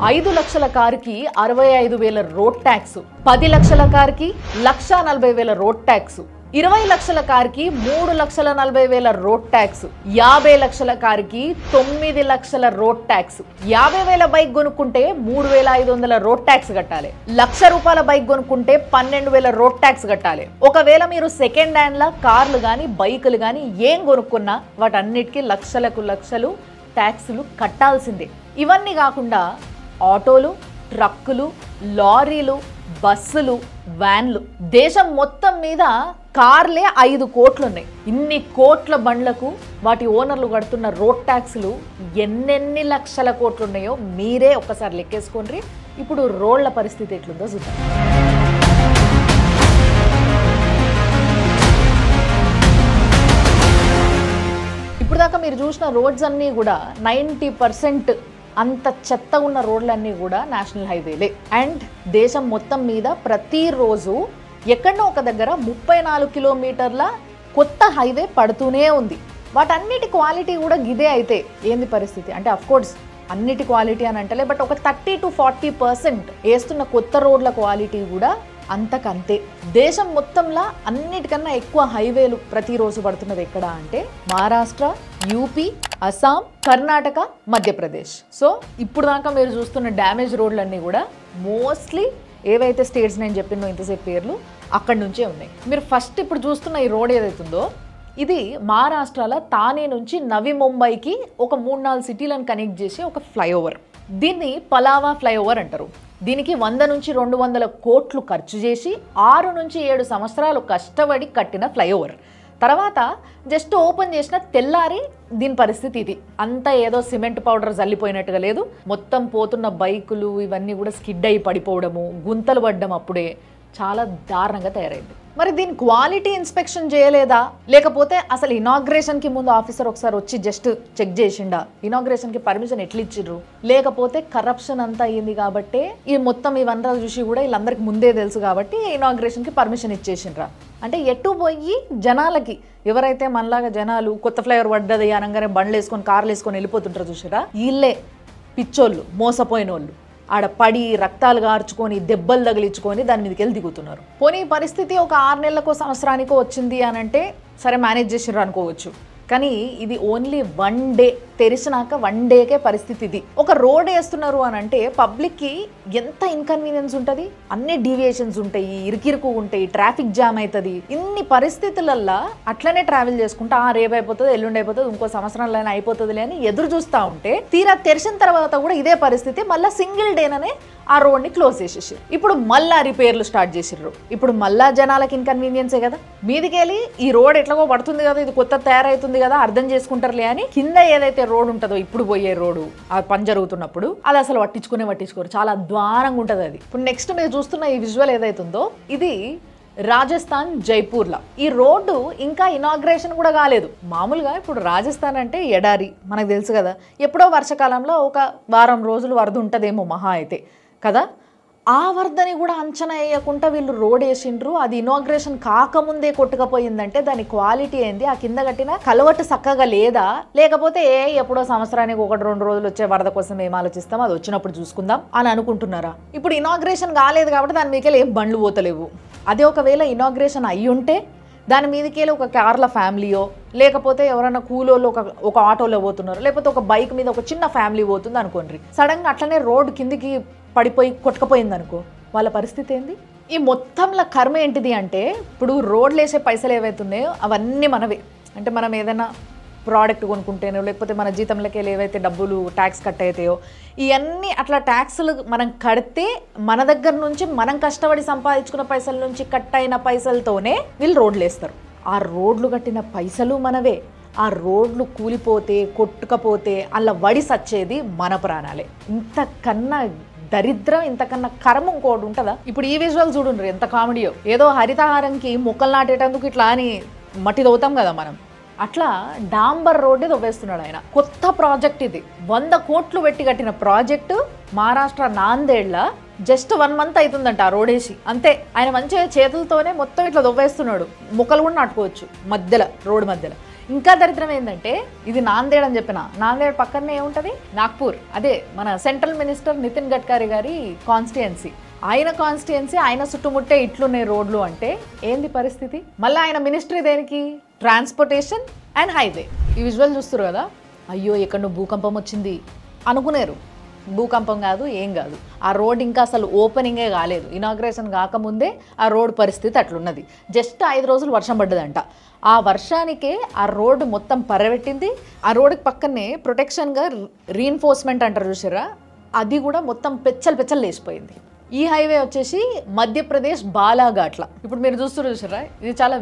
5 లక్షల కారుకి 65,000 road tax, 10 లక్షల కారుకి 1,40,000 రోడ్ ట్యాక్స్, 20 లక్షల కారుకి 3,40,000 రోడ్ ట్యాక్స్, 50 లక్షల కారుకి 9 లక్షల రోడ్ ట్యాక్స్, 50,000 బైక్ కొనుక్కుంటే 3,500 రోడ్ ట్యాక్స్ కట్టాలి, ₹1,00,000 బైక్ కొనుక్కుంటే 12,000 రోడ్ ట్యాక్స్ కట్టాలి. ఒకవేళ మీరు సెకండ్ హ్యాండ్ లా కార్లు గానీ బైకులు గానీ ఏం కొనుక్కున్నా వాటన్నిటికీ లక్షలకు లక్షలు ట్యాక్సులు కట్టాల్సిందే. ఇవన్నీ కాకుండా ఆటోలు, ట్రక్కులు, లారీలు, బస్సులు, వ్యాన్లు, దేశం మొత్తం మీద కార్లే 5 కోట్లు ఉన్నాయి. ఇన్ని కోట్ల బండ్లకు వాటి ఓనర్లు కడుతున్న రోడ్ ట్యాక్సులు ఎన్నెన్ని లక్షల కోట్లు ఉన్నాయో మీరే ఒక్కసారి లెక్కేసుకోండి. ఇప్పుడు రోడ్ల పరిస్థితి ఎట్లుందో చూద్దాం. ఇప్పుడు దాకా మీరు చూసిన రోడ్స్ అన్నీ కూడా 90% అంత చెత్త ఉన్న రోడ్లన్నీ కూడా నేషనల్ హైవేలే. అండ్ దేశం మొత్తం మీద ప్రతిరోజు ఎక్కడో ఒక దగ్గర 34 కిలోమీటర్ల కొత్త హైవే పడుతూనే ఉంది. వాటన్నిటి క్వాలిటీ కూడా గిదే అయితే ఏంది పరిస్థితి అంటే అఫ్కోర్స్ అన్నిటి క్వాలిటీ అని అంటలే, బట్ ఒక 30 to 40% వేస్తున్న కొత్త రోడ్ల క్వాలిటీ కూడా అంతకంతే. దేశం మొత్తంలో అన్నిటికన్నా ఎక్కువ హైవేలు ప్రతిరోజు పడుతున్నది ఎక్కడ అంటే మహారాష్ట్ర, యూపీ, అస్సాం, కర్ణాటక, మధ్యప్రదేశ్. సో ఇప్పుడు దాకా మీరు చూస్తున్న డ్యామేజ్ రోడ్లన్నీ కూడా మోస్ట్లీ ఏవైతే స్టేట్స్ నేను చెప్పినో ఇంతసేపు పేర్లు అక్కడి నుంచే ఉన్నాయి. మీరు ఫస్ట్ ఇప్పుడు చూస్తున్న ఈ రోడ్ ఏదైతుందో ఇది మహారాష్ట్రలో తానే నుంచి నవి ముంబైకి ఒక 3-4 సిటీలను కనెక్ట్ చేసే ఒక ఫ్లైఓవర్. దీన్ని పలావా ఫ్లైఓవర్ అంటారు. దీనికి 100 నుంచి 200 కోట్లు ఖర్చు చేసి 6 నుంచి 7 సంవత్సరాలు కష్టపడి కట్టిన ఫ్లైఓవర్. తర్వాత జస్ట్ ఓపెన్ చేసిన తెల్లారి దీని పరిస్థితి ఇది. అంతా ఏదో సిమెంట్ పౌడర్ జల్లిపోయినట్టుగా లేదు, మొత్తం పోతున్న బైకులు ఇవన్నీ కూడా స్కిడ్ అయి పడిపోవడము, గుంతలు పడ్డం, అప్పుడే చాలా దారుణంగా తయారైంది. మరి దీని క్వాలిటీ ఇన్స్పెక్షన్ చేయలేదా, లేకపోతే అసలు ఇనాగ్రేషన్కి ముందు ఆఫీసర్ ఒకసారి వచ్చి జస్ట్ చెక్ చేసిండా, ఇనాగ్రేషన్కి పర్మిషన్ ఎట్లా ఇచ్చిర్రు, లేకపోతే కరప్షన్ అంతా అయ్యింది కాబట్టి ఈ మొత్తం ఇవన్నీ చూసి కూడా వీళ్ళందరికీ ముందే తెలుసు కాబట్టి ఇనాగ్రేషన్కి పర్మిషన్ ఇచ్చేసిండ్రా అంటే ఎటు పోయి జనాలకి ఎవరైతే మనలాగా జనాలు కొత్త ఫ్లైఓవర్ పడ్డది అనగానే బండ్లు వేసుకొని కార్లు వేసుకొని వెళ్ళిపోతుంటారు చూసారా, వీళ్ళే పిచ్చోళ్ళు, మోసపోయిన వాళ్ళు, ఆడ పడి రక్తాలు గార్చుకొని దెబ్బలు తగిలించుకొని దాని మీదకి వెళ్ళి దిగుతున్నారు. పోనీ పరిస్థితి ఒక 6 నెలలకో సంవత్సరానికో వచ్చింది అని అంటే సరే మేనేజ్ చేసిర్రు అనుకోవచ్చు, కానీ ఇది ఓన్లీ 1 డే తెరిచినాక 1 డేకే పరిస్థితి ఇది. ఒక రోడ్ వేస్తున్నారు అని అంటే పబ్లిక్కి ఎంత ఇన్కన్వీనియన్స్ ఉంటుంది, అన్ని డీవియేషన్స్ ఉంటాయి, ఇరుకిరుకు ఉంటాయి, ట్రాఫిక్ జామ్ అవుతుంది. ఇన్ని పరిస్థితులల్లో అట్లనే ట్రావెల్ చేసుకుంటా రేపు అయిపోతుంది, ఎల్లుండి అయిపోతుంది, ఇంకో సంవత్సరంలో అయిపోతుంది అని ఎదురు చూస్తూ ఉంటే తీరా తెరిచిన తర్వాత కూడా ఇదే పరిస్థితి. మళ్ళీ సింగిల్ డేననే ఆ రోడ్ని క్లోజ్ చేసేసారు. ఇప్పుడు మళ్ళా రిపేర్లు స్టార్ట్ చేసిర్రు. ఇప్పుడు మళ్ళా జనాలకి ఇన్కన్వీనియన్సే కదా, మీదికెళ్ళి ఈ రోడ్ ఎట్లాగో పడుతుంది కదా, ఇది కొత్త తయారైతుంది కదా, అర్థం చేసుకుంటారులే అని కింద ఏదైతే రోడ్ ఉంటుందో ఇప్పుడు పోయే రోడ్డు ఆ పని జరుగుతున్నప్పుడు అది అసలు పట్టించుకోరు, చాలా ద్వారంగా ఉంటుంది అది. ఇప్పుడు నెక్స్ట్ మీరు చూస్తున్న ఈ విజువల్ ఏదైతుందో ఇది రాజస్థాన్ జైపూర్లో. ఈ రోడ్డు ఇంకా ఇనాగ్రేషన్ కూడా కాలేదు. మామూలుగా ఇప్పుడు రాజస్థాన్ అంటే ఎడారి మనకు తెలుసు కదా, ఎప్పుడో వర్షాకాలంలో ఒక వారం రోజులు వరద ఉంటుందేమో మహా అయితే కదా, ఆ వరదని కూడా అంచనా వేయకుండా వీళ్ళు రోడ్ వేసిండ్రు. అది ఇనాగ్రేషన్ కాకముందే కొట్టుకపోయిందంటే దాని క్వాలిటీ ఏంది, ఆ కింద కట్టిన కలవట్టు చక్కగా లేదా, లేకపోతే ఎప్పుడో సంవత్సరానికి 1-2 రోజులు వచ్చే వరద కోసం ఏం ఆలోచిస్తాం, అది వచ్చినప్పుడు చూసుకుందాం అని అనుకుంటున్నారా? ఇప్పుడు ఇనాగ్రేషన్ కాలేదు కాబట్టి దాని మీదకి ఏం బండ్లు పోతలేవు. అదే ఒకవేళ ఇనాగ్రేషన్ అయ్యి ఉంటే దాని మీదకెళ్ళి ఒక కార్ల ఫ్యామిలీయో లేకపోతే ఎవరైనా కూలోళ్ళు ఒక ఆటోలో పోతున్నారు, లేకపోతే ఒక బైక్ మీద ఒక చిన్న ఫ్యామిలీ పోతుంది అనుకోండి, సడన్గా అట్లనే రోడ్డు కిందికి పడిపోయి కొట్టుకపోయింది అనుకో, వాళ్ళ పరిస్థితి ఏంది? ఈ మొత్తంలో కర్మ ఏంటిది అంటే ఇప్పుడు రోడ్లు వేసే పైసలు ఏవైతున్నాయో అవన్నీ మనవే. అంటే మనం ఏదైనా ప్రోడక్ట్ కొనుక్కుంటేనో లేకపోతే మన జీతంలోకి వెళ్ళి ఏవైతే డబ్బులు ట్యాక్స్ కట్ అవుతాయో ఇవన్నీ అట్లా ట్యాక్సులు మనం కడితే మన దగ్గర నుంచి మనం కష్టపడి సంపాదించుకున్న పైసల నుంచి కట్ అయిన పైసలతోనే వీళ్ళు రోడ్లు వేస్తారు. ఆ రోడ్లు కట్టిన పైసలు మనవే, ఆ రోడ్లు కూలిపోతే కొట్టుకపోతే అలా వడి సచ్చేది మన ప్రాణాలే. ఇంతకన్నా దరిద్రం, ఇంతకన్నా కర్మ ఇంకోటి ఉంటుందా? ఇప్పుడు ఈ విజువల్ చూడండి ఎంత కామెడీయో. ఏదో హరితహారంకి మొక్కలు నాటేటందుకు ఇట్లా అని మట్టి తవ్వుతాం కదా మనం, అట్లా డాంబర్ రోడ్డు తవ్వేస్తున్నాడు ఆయన. కొత్త ప్రాజెక్ట్ ఇది, 100 కోట్లు పెట్టి కట్టిన ప్రాజెక్టు మహారాష్ట్ర నాందేడ్లో జస్ట్ 1 మంత్ అవుతుందంట ఆ రోడ్ వేసి, అంతే. ఆయన మంచిగా చేతులతోనే మొత్తం ఇట్లా తవ్వేస్తున్నాడు, మొక్కలు కూడా నాటుకోవచ్చు మధ్యలో, రోడ్డు మధ్యలో. ఇంకా దరిద్రం ఏంటంటే ఇది నాందేడ్ అని చెప్పిన, నాందేడ్ పక్కనే ఏముంటుంది, నాగ్పూర్. అదే మన సెంట్రల్ మినిస్టర్ నితిన్ గడ్కరీ గారి కాన్స్టిట్యుయెన్సీ. ఆయన కాన్స్టిట్యుయెన్సీ, ఆయన చుట్టుముట్టే ఇట్లున్నాయి రోడ్లు అంటే ఏంది పరిస్థితి? మళ్ళీ ఆయన మినిస్ట్రీ దేనికి? Transportation and highway. ఈ విజువల్ చూస్తారు కదా, అయ్యో ఎక్కడో భూకంపం వచ్చింది అనుకునేరు. భూకంపం కాదు, ఏం కాదు. ఆ రోడ్ ఇంకా అసలు ఓపెనింగే కాలేదు. ఇనాగ్రేషన్ కాకముందే ఆ రోడ్ పరిస్థితి అట్లున్నది. జస్ట్ 5 రోజులు వర్షం పడ్డదంట. ఆ వర్షానికే ఆ రోడ్డు మొత్తం పర్రబెట్టింది. ఆ రోడ్డుకి పక్కనే ప్రొటెక్షన్గా రీఎన్ఫోర్స్మెంట్ అంటారు చూసారా, అది కూడా మొత్తం పెచ్చలు లేచిపోయింది. ఈ హైవే వచ్చేసి మధ్యప్రదేశ్ బాలాఘాట్ల. ఇప్పుడు మీరు చూసారా, ఇది చాలా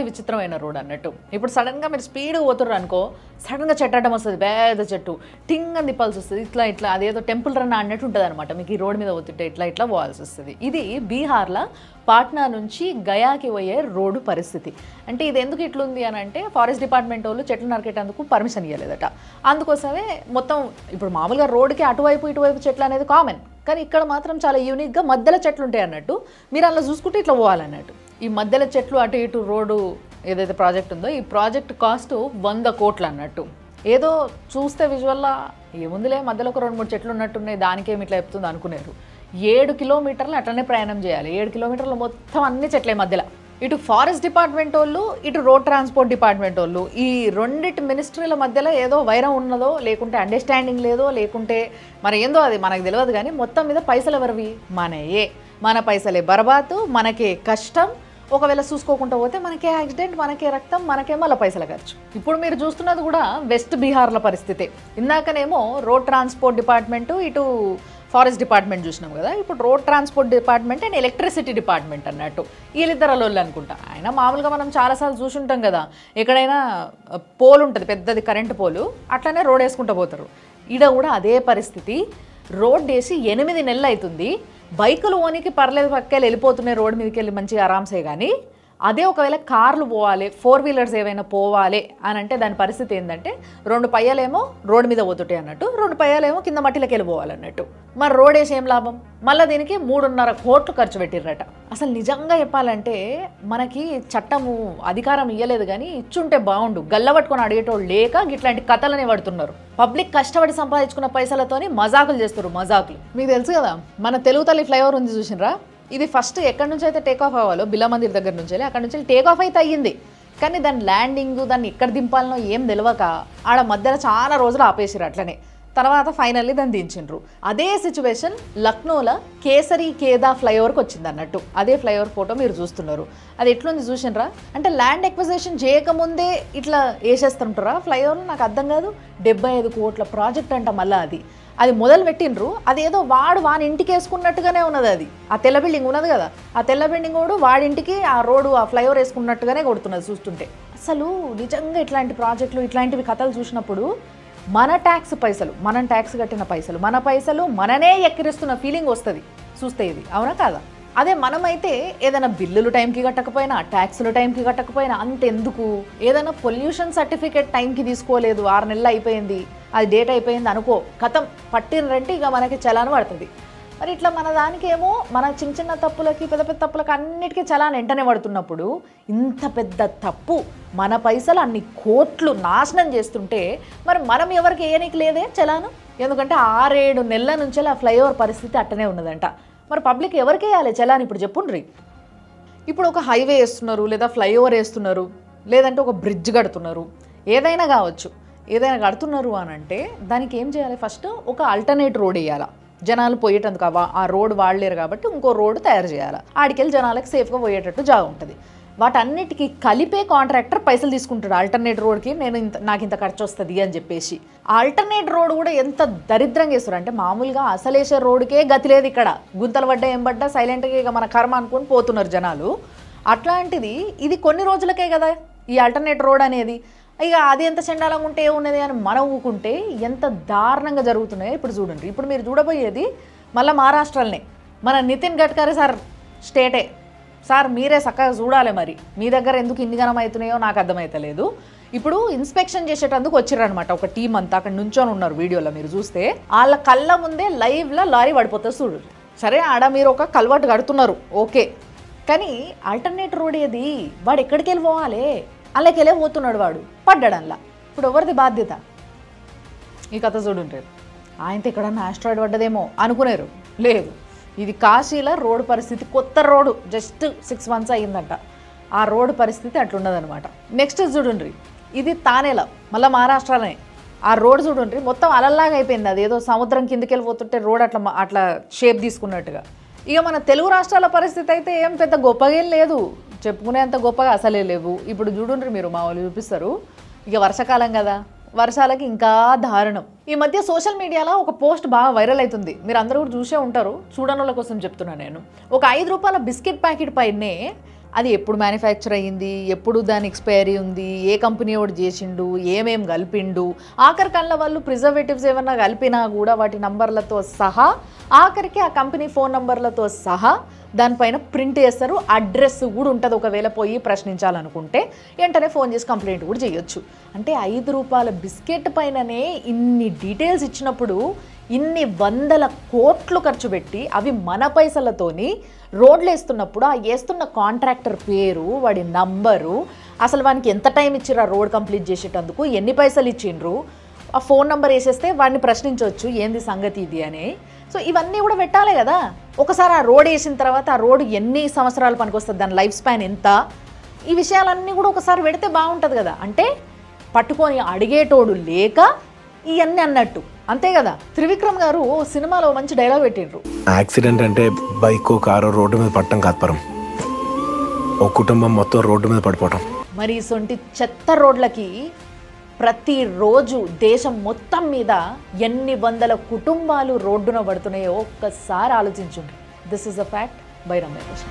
విచిత్రమైన రోడ్ అన్నట్టు. ఇప్పుడు సడన్గా మీరు స్పీడ్గా పోతుర్రు అనుకో, సడన్గా చెట్టు అడ్డం వస్తుంది, పెద్ద చెట్టు టింగ్ అని తిప్పాల్సి వస్తుంది. ఇట్లా అదేదో టెంపుల్ రన్ అన్నట్టు ఉంటుంది అనమాట. మీకు ఈ రోడ్ మీద పోతుంటే ఇట్లా పోవాల్సి వస్తుంది. ఇది బీహార్లో పాట్నా నుంచి గయాకి పోయే రోడ్డు పరిస్థితి. అంటే ఇది ఎందుకు ఇట్లుంది అని అంటే, ఫారెస్ట్ డిపార్ట్మెంట్ వాళ్ళు చెట్లు నరికేటందుకు పర్మిషన్ ఇవ్వలేదట. అందుకోసమే మొత్తం ఇప్పుడు మామూలుగా రోడ్డుకి అటువైపు ఇటువైపు చెట్లు అనేది కామన్, కానీ ఇక్కడ మాత్రం చాలా యూనిక్గా మధ్యలో చెట్లు ఉంటాయి అన్నట్టు. మీరు అలా చూసుకుంటే ఇట్లా పోవాలన్నట్టు. ఈ మధ్యలో చెట్లు అటు ఇటు రోడ్డు ఏదైతే ప్రాజెక్ట్ ఉందో, ఈ ప్రాజెక్ట్ కాస్ట్ 100 కోట్లు అన్నట్టు. ఏదో చూస్తే విజువల్లా ఏముందిలే, మధ్యలో ఒక 2-3 చెట్లు ఉన్నట్టున్నాయి, దానికేమి ఇట్లా చెప్తుంది అనుకునేరు. 7 కిలోమీటర్లు అట్లనే ప్రయాణం చేయాలి. 7 కిలోమీటర్లు మొత్తం అన్ని చెట్లే మధ్యలో. ఇటు ఫారెస్ట్ డిపార్ట్మెంట్ వాళ్ళు, ఇటు రోడ్ ట్రాన్స్పోర్ట్ డిపార్ట్మెంట్ వాళ్ళు, ఈ రెండిటి మినిస్ట్రీల మధ్యలో ఏదో వైరం ఉన్నదో, లేకుంటే అండర్స్టాండింగ్ లేదో, లేకుంటే మరి ఏందో అది మనకు తెలియదు. కానీ మొత్తం మీద పైసలు ఎవరివి? మనయే. మన పైసలే బర్బాతు, మనకే కష్టం. ఒకవేళ చూసుకోకుండా పోతే మనకే యాక్సిడెంట్, మనకే రక్తం, మనకే మళ్ళీ పైసల ఖర్చు. ఇప్పుడు మీరు చూస్తున్నది కూడా వెస్ట్ బీహార్ల పరిస్థితి. ఇందాకనేమో రోడ్ ట్రాన్స్పోర్ట్ డిపార్ట్మెంటు, ఇటు ఫారెస్ట్ డిపార్ట్మెంట్ చూసినాం కదా. ఇప్పుడు road transport department and electricity department అన్నట్టు వీళ్ళిద్దరు అనుకుంటా. ఆయన మామూలుగా మనం చాలాసార్లు చూసుంటాం కదా, ఎక్కడైనా పోల్ ఉంటుంది పెద్దది, కరెంటు పోలు, అట్లనే రోడ్ వేసుకుంటూ పోతారు. ఈడ కూడా అదే పరిస్థితి. రోడ్ వేసి 8 నెలలు అవుతుంది. బైకులు ఓనికి పర్లేదు, పక్కేళ్ళు వెళ్ళిపోతున్నాయి రోడ్ మీదకి వెళ్ళి మంచిగా ఆరామ్సే. కానీ అదే ఒకవేళ కార్లు పోవాలి, 4 వీలర్స్ ఏవైనా పోవాలి అని అంటే దాని పరిస్థితి ఏంటంటే, 2 పయ్యాలేమో రోడ్డు మీద పోతుంటాయి అన్నట్టు, 2 పయ్యాలేమో కింద మట్టిలోకి వెళ్ళిపోవాలన్నట్టు. మరి రోడ్ వేసి ఏం లాభం? మళ్ళీ దీనికి 3.5 కోట్లు ఖర్చు పెట్టిర్రట. అసలు నిజంగా చెప్పాలంటే మనకి చట్టము అధికారం ఇవ్వలేదు, కానీ ఇచ్చుంటే బాగుండు. గల్లబట్టుకొని అడిగేటోళ్ళు లేక ఇట్లాంటి కథలనే పడుతున్నారు. పబ్లిక్ కష్టపడి సంపాదించుకున్న పైసలతోని మజాకులు చేస్తారు, మజాకులు. మీకు తెలుసు కదా, మన తెలుగు తల్లి ఫ్లైఓవర్ ఉంది చూసినరా, ఇది ఫస్ట్ ఎక్కడి నుంచి అయితే టేక్ ఆఫ్ అవ్వాలో, బిల్లా మందిర్ దగ్గర నుంచి అక్కడి నుంచి టేక్ ఆఫ్ అయితే అయ్యింది. కానీ దాని ల్యాండింగ్, దాన్ని ఎక్కడ దింపాలనో ఏం తెలియక ఆడ మధ్యలో చాలా రోజులు ఆపేసారు. అట్లనే తర్వాత ఫైనల్లీ దాన్ని దించిండ్రు. అదే సిచ్యువేషన్ లక్నోలో కేసరి కేదా ఫ్లైఓవర్కి వచ్చింది అన్నట్టు. అదే ఫ్లైఓవర్ ఫోటో మీరు చూస్తున్నారు. అది ఎట్లుంది చూసినరా? అంటే ల్యాండ్ ఎక్విజిషన్ చేయకముందే ఇట్లా వేసేస్తుంటారా ఫ్లైఓవర్లు? నాకు అర్థం కాదు. 75 కోట్ల ప్రాజెక్ట్ అంట. మళ్ళీ అది మొదలు పెట్టిండ్రు, అదేదో వాని ఇంటికి వేసుకున్నట్టుగానే ఉన్నది. అది ఆ తెల్ల బిల్డింగ్ ఉన్నది కదా, ఆ తెల్ల బిల్డింగ్ కూడా వాడింటికి ఆ రోడ్డు ఆ ఫ్లైఓవర్ వేసుకున్నట్టుగానే కొడుతున్నది చూస్తుంటే. అసలు నిజంగా ఇట్లాంటి ప్రాజెక్టులు, ఇట్లాంటివి కథలు చూసినప్పుడు మన ట్యాక్స్ పైసలు, మనం ట్యాక్స్ కట్టిన పైసలు, మన పైసలు మననే ఎక్కిరిస్తున్న ఫీలింగ్ వస్తుంది చూస్తే. ఇది అవునా కాదా? అదే మనమైతే ఏదైనా బిల్లులు టైంకి కట్టకపోయినా, ట్యాక్సులు టైంకి కట్టకపోయినా అంతెందుకు, ఏదైనా పొల్యూషన్ సర్టిఫికేట్ టైంకి తీసుకోలేదు, 6 నెలలు అయిపోయింది, అది డేట్ అయిపోయింది అనుకో, కథం పట్టినరంటే ఇక మనకి చలాన్ పడుతుంది. మరి ఇట్లా మన దానికేమో మన చిన్న తప్పులకి, పెద్ద పెద్ద తప్పులకి అన్నిటికీ చలాన్ వెంటనే పడుతున్నప్పుడు, ఇంత పెద్ద తప్పు మన పైసలు అన్ని కోట్లు నాశనం చేస్తుంటే మరి మనం ఎవరికి ఏనికి లేదే చలాను? ఎందుకంటే 6-7 నెలల నుంచి ఆ ఫ్లైఓవర్ పరిస్థితి అట్టనే ఉన్నదంట. మరి పబ్లిక్ ఎవరికి వేయాలి చలాన్? ఇప్పుడు చెప్పుండ్రి. ఇప్పుడు ఒక హైవే వేస్తున్నారు, లేదా ఫ్లైఓవర్ వేస్తున్నారు, లేదంటే ఒక బ్రిడ్జ్ కడుతున్నారు, ఏదైనా కావచ్చు, ఏదైనా కడుతున్నారు అని అంటే దానికి ఏం చేయాలి? ఫస్ట్ ఒక ఆల్టర్నేట్ రోడ్ వేయాలి. జనాలు పోయేటందుకు ఆ రోడ్ వాడలేరు కాబట్టి ఇంకో రోడ్డు తయారు చేయాలి. ఆడికెళ్ళి జనాలకు సేఫ్గా పోయేటట్టు జాగా ఉంటుంది. వాటన్నిటికీ కలిపే కాంట్రాక్టర్ పైసలు తీసుకుంటాడు. ఆల్టర్నేట్ రోడ్కి నాకు ఇంత ఖర్చు వస్తుంది అని చెప్పేసి. ఆల్టర్నేట్ రోడ్ కూడా ఎంత దరిద్రంగా వేస్తారు అంటే, మామూలుగా అసలేసే రోడ్కే గతి లేదు ఇక్కడ. గుంతలు పడ్డా ఏం పడ్డా సైలెంట్గా ఇక మన కర్మ అనుకొని పోతున్నారు జనాలు. అట్లాంటిది ఇది కొన్ని రోజులకే కదా ఈ ఆల్టర్నేట్ రోడ్ అనేది. ఇక అది ఎంత చండాలంగా ఉంటే ఏమున్నది అని మనం ఊకుంటే ఎంత దారుణంగా జరుగుతున్నాయో ఇప్పుడు చూడండి. ఇప్పుడు మీరు చూడబోయేది మళ్ళీ మహారాష్ట్రలోనే మన నితిన్ గడ్కరీ సార్ స్టేటే. సార్ మీరే చక్కగా చూడాలి, మరి మీ దగ్గర ఎందుకు ఇన్ని గనం అవుతున్నాయో నాకు అర్థమవుతలేదు. ఇప్పుడు ఇన్స్పెక్షన్ చేసేటందుకు వచ్చిర్రనమాట ఒక టీం అంతా, అక్కడ నుంచొని ఉన్నారు. వీడియోలో మీరు చూస్తే వాళ్ళ కళ్ళ ముందే లైవ్లో లారీ పడిపోతుంది చూడు. సరే ఆడ మీరు ఒక కల్వర్ట్ కడుతున్నారు, ఓకే, కానీ ఆల్టర్నేట్ రోడ్ ఏది? వాడు ఎక్కడికి వెళ్ళిపోవాలి? అలాకెళ్ళే పోతున్నాడు వాడు, పడ్డాడల్లా. ఇప్పుడు ఎవరిది బాధ్యత? ఈ కథ చూడుంటారు. ఆయనతో ఎక్కడన్నా ఆస్ట్రాయిడ్ పడ్డదేమో అనుకునేరు, లేదు. ఇది కాశీలో రోడ్డు పరిస్థితి, కొత్త రోడ్డు జస్ట్ 6 months అయ్యిందంట. ఆ రోడ్డు పరిస్థితి అట్లున్నదనమాట. నెక్స్ట్ చూడండి, ఇది తానేలా, మళ్ళీ మహారాష్ట్రలోనే. ఆ రోడ్ చూడండి మొత్తం అలల్లాగా అయిపోయింది. అది ఏదో సముద్రం కిందకి వెళ్ళిపోతుంటే రోడ్ అట్లా షేప్ తీసుకున్నట్టుగా. ఇక మన తెలుగు రాష్ట్రాల పరిస్థితి అయితే ఏం పెద్ద గొప్పగా ఏం లేదు, చెప్పుకునేంత గొప్పగా అసలే లేవు. ఇప్పుడు చూడండి మీరు, మా వాళ్ళు చూపిస్తారు. ఇక వర్షాకాలం కదా, వర్షాలకి ఇంకా దారుణం. ఈ మధ్య సోషల్ మీడియాలో ఒక పోస్ట్ బాగా వైరల్ అవుతుంది, మీరు అందరూ కూడా చూసే ఉంటారు, చూడని వాళ్ళ కోసం చెప్తున్నాను నేను. ఒక 5 రూపాయల బిస్కెట్ ప్యాకెట్ పైనే అది ఎప్పుడు మ్యానుఫ్యాక్చర్ అయ్యింది, ఎప్పుడు దాని ఎక్స్పైరీ ఉంది, ఏ కంపెనీ వాడు చేసిండు, ఏమేం కలిపిండు, ఆఖరి కళ్ళ వాళ్ళు ప్రిజర్వేటివ్స్ ఏమన్నా కలిపినా కూడా వాటి నంబర్లతో సహా, ఆఖరికి ఆ కంపెనీ ఫోన్ నంబర్లతో సహా దానిపైన ప్రింట్ చేస్తారు. అడ్రస్ కూడా ఉంటుంది. ఒకవేళ పోయి ప్రశ్నించాలనుకుంటే వెంటనే ఫోన్ చేసి కంప్లైంట్ కూడా చేయొచ్చు. అంటే 5 రూపాయల బిస్కెట్ పైననే ఇన్ని డీటెయిల్స్ ఇచ్చినప్పుడు ఇన్ని వందల కోట్లు ఖర్చు పెట్టి అవి మన పైసలతోని రోడ్లు వేస్తున్నప్పుడు ఆ వేస్తున్న కాంట్రాక్టర్ పేరు, వాడి నంబరు, అసలు వానికి ఎంత టైం ఇచ్చిర్రు ఆ రోడ్ కంప్లీట్ చేసేటందుకు, ఎన్ని పైసలు ఇచ్చిండ్రు, ఆ ఫోన్ నెంబర్ వేసేస్తే వాడిని ప్రశ్నించవచ్చు ఏంది సంగతి ఇది అని. సో ఇవన్నీ కూడా పెట్టాలి కదా. ఒకసారి ఆ రోడ్ వేసిన తర్వాత ఆ రోడ్ ఎన్ని సంవత్సరాలు పనికొస్తుంది, దాని లైఫ్ స్పాన్ ఎంత, ఈ విషయాలన్నీ కూడా ఒకసారి పెడితే బాగుంటుంది కదా. అంటే పట్టుకొని అడిగేటోడు లేక ఇవన్నీ అన్నట్టు, అంతే కదా. త్రివిక్రమ్ గారు సినిమాలో మంచి డైలాగ్ పెట్టిండ్రు, యాక్సిడెంట్ అంటే బైక్ కారు రోడ్డు మీద పడటం కాదు పరం, ఒక కుటుంబం మొత్తం రోడ్డు మీద పడిపోవటం. మరి ఇసొంటి చెత్త రోడ్లకి ప్రతిరోజు దేశం మొత్తం మీద ఎన్ని వందల కుటుంబాలు రోడ్డున పడుతున్నాయో ఒక్కసారి ఆలోచించండి. This is a fact by Ramya Krishna.